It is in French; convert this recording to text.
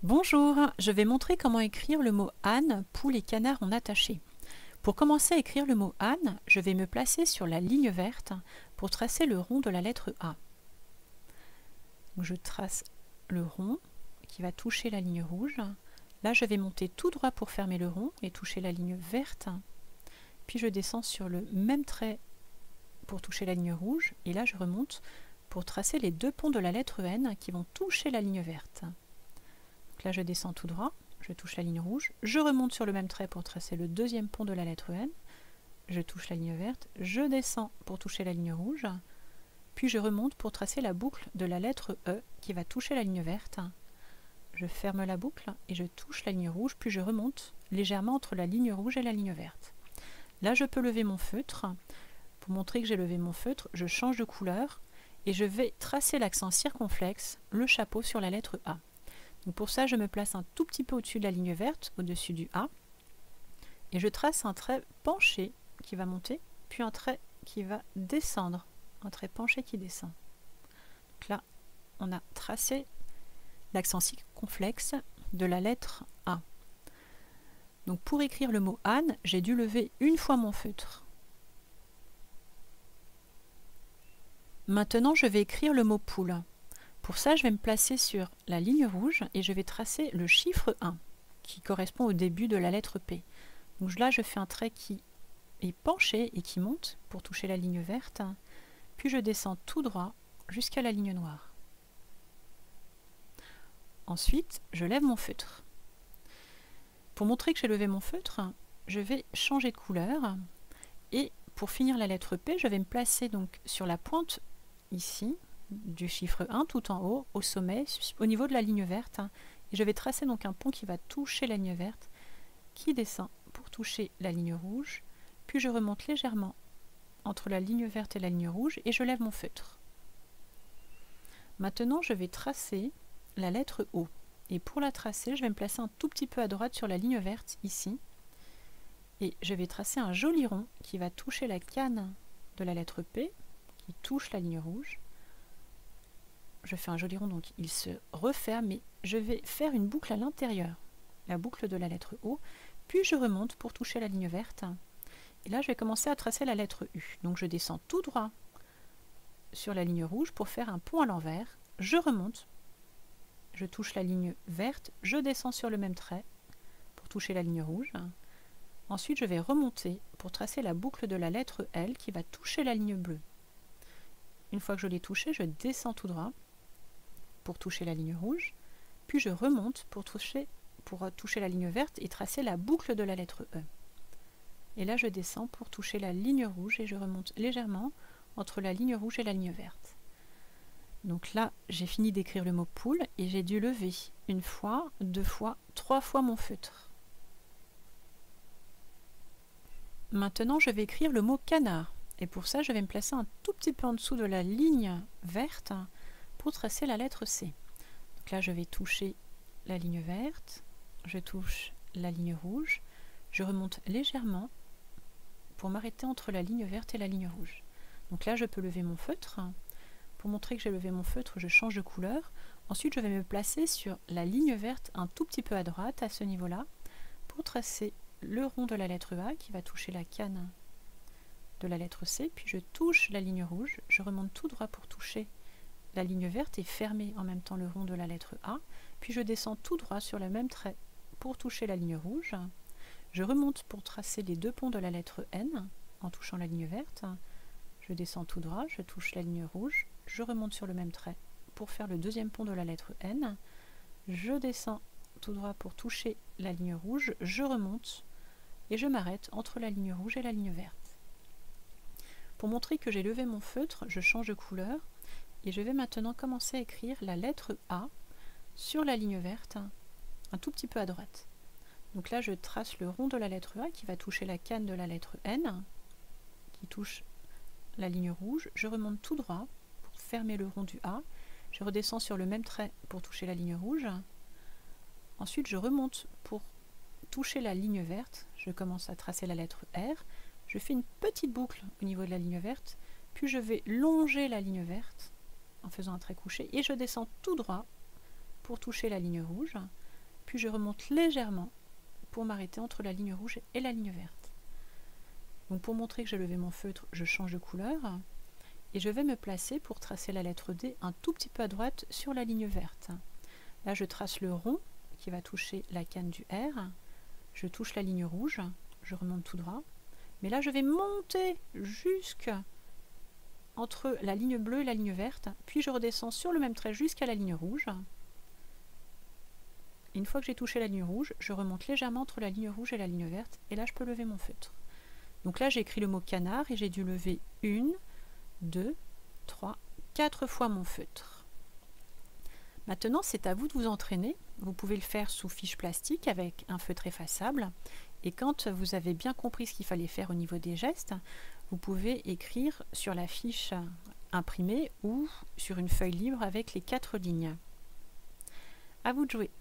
Bonjour, je vais montrer comment écrire le mot âne, poule et canard en attaché. Pour commencer à écrire le mot âne, je vais me placer sur la ligne verte pour tracer le rond de la lettre A. Donc je trace le rond qui va toucher la ligne rouge. Là, je vais monter tout droit pour fermer le rond et toucher la ligne verte. Puis je descends sur le même trait pour toucher la ligne rouge. Et là, je remonte pour tracer les deux ponts de la lettre N qui vont toucher la ligne verte. Donc là, je descends tout droit, je touche la ligne rouge, je remonte sur le même trait pour tracer le deuxième pont de la lettre N, je touche la ligne verte, je descends pour toucher la ligne rouge, puis je remonte pour tracer la boucle de la lettre E qui va toucher la ligne verte. Je ferme la boucle et je touche la ligne rouge, puis je remonte légèrement entre la ligne rouge et la ligne verte. Là, je peux lever mon feutre. Pour montrer que j'ai levé mon feutre, je change de couleur et je vais tracer l'accent circonflexe, le chapeau sur la lettre A. Donc pour ça, je me place un tout petit peu au-dessus de la ligne verte, au-dessus du A, et je trace un trait penché qui va monter, puis un trait qui va descendre, un trait penché qui descend. Donc là, on a tracé l'accent circonflexe de la lettre A. Donc pour écrire le mot âne, j'ai dû lever une fois mon feutre. Maintenant, je vais écrire le mot poule. Pour ça, je vais me placer sur la ligne rouge et je vais tracer le chiffre 1 qui correspond au début de la lettre P. Donc là, je fais un trait qui est penché et qui monte pour toucher la ligne verte, puis je descends tout droit jusqu'à la ligne noire. Ensuite, je lève mon feutre. Pour montrer que j'ai levé mon feutre, je vais changer de couleur et pour finir la lettre P, je vais me placer donc sur la pointe ici du chiffre 1 tout en haut, au sommet, au niveau de la ligne verte. Et je vais tracer donc un pont qui va toucher la ligne verte, qui descend pour toucher la ligne rouge, puis je remonte légèrement entre la ligne verte et la ligne rouge et je lève mon feutre. Maintenant, je vais tracer la lettre O. Et pour la tracer, je vais me placer un tout petit peu à droite sur la ligne verte, ici. Et je vais tracer un joli rond qui va toucher la canne de la lettre P, qui touche la ligne rouge. Je fais un joli rond, donc il se referme, et je vais faire une boucle à l'intérieur, la boucle de la lettre O, puis je remonte pour toucher la ligne verte. Et là, je vais commencer à tracer la lettre U. Donc je descends tout droit sur la ligne rouge pour faire un pont à l'envers. Je remonte, je touche la ligne verte, je descends sur le même trait pour toucher la ligne rouge. Ensuite, je vais remonter pour tracer la boucle de la lettre L qui va toucher la ligne bleue. Une fois que je l'ai touchée, je descends tout droit pour toucher la ligne rouge, puis je remonte pour toucher la ligne verte et tracer la boucle de la lettre E. Et là, je descends pour toucher la ligne rouge et je remonte légèrement entre la ligne rouge et la ligne verte. Donc là, j'ai fini d'écrire le mot poule et j'ai dû lever une fois, deux fois, trois fois mon feutre. Maintenant, je vais écrire le mot canard. Et pour ça, je vais me placer un tout petit peu en dessous de la ligne verte pour tracer la lettre C. Donc là, je vais toucher la ligne verte, je touche la ligne rouge, je remonte légèrement pour m'arrêter entre la ligne verte et la ligne rouge. Donc là, je peux lever mon feutre. Pour montrer que j'ai levé mon feutre, je change de couleur. Ensuite, je vais me placer sur la ligne verte un tout petit peu à droite, à ce niveau-là, pour tracer le rond de la lettre A qui va toucher la canne de la lettre C, puis je touche la ligne rouge, je remonte tout droit pour toucher la ligne verte et fermer en même temps le rond de la lettre A, puis je descends tout droit sur le même trait pour toucher la ligne rouge, je remonte pour tracer les deux ponts de la lettre N en touchant la ligne verte, je descends tout droit, je touche la ligne rouge, je remonte sur le même trait pour faire le deuxième pont de la lettre N, je descends tout droit pour toucher la ligne rouge, je remonte et je m'arrête entre la ligne rouge et la ligne verte. Pour montrer que j'ai levé mon feutre, je change de couleur et je vais maintenant commencer à écrire la lettre A sur la ligne verte, un tout petit peu à droite. Donc là, je trace le rond de la lettre A qui va toucher la canne de la lettre N, qui touche la ligne rouge. Je remonte tout droit pour fermer le rond du A. Je redescends sur le même trait pour toucher la ligne rouge. Ensuite, je remonte pour toucher la ligne verte. Je commence à tracer la lettre R. Je fais une petite boucle au niveau de la ligne verte, puis je vais longer la ligne verte en faisant un trait couché et je descends tout droit pour toucher la ligne rouge. puis je remonte légèrement pour m'arrêter entre la ligne rouge et la ligne verte. Donc pour montrer que j'ai levé mon feutre, je change de couleur et je vais me placer pour tracer la lettre D un tout petit peu à droite sur la ligne verte. Là je trace le rond qui va toucher la canne du R, je touche la ligne rouge, je remonte tout droit, mais là je vais monter jusqu'à entre la ligne bleue et la ligne verte, puis je redescends sur le même trait jusqu'à la ligne rouge. Une fois que j'ai touché la ligne rouge, je remonte légèrement entre la ligne rouge et la ligne verte, et là je peux lever mon feutre. Donc là j'ai écrit le mot canard et j'ai dû lever 1, 2, 3, 4 fois mon feutre. Maintenant c'est à vous de vous entraîner. Vous pouvez le faire sous fiche plastique avec un feutre effaçable. Et quand vous avez bien compris ce qu'il fallait faire au niveau des gestes, vous pouvez écrire sur la fiche imprimée ou sur une feuille libre avec les 4 lignes. À vous de jouer!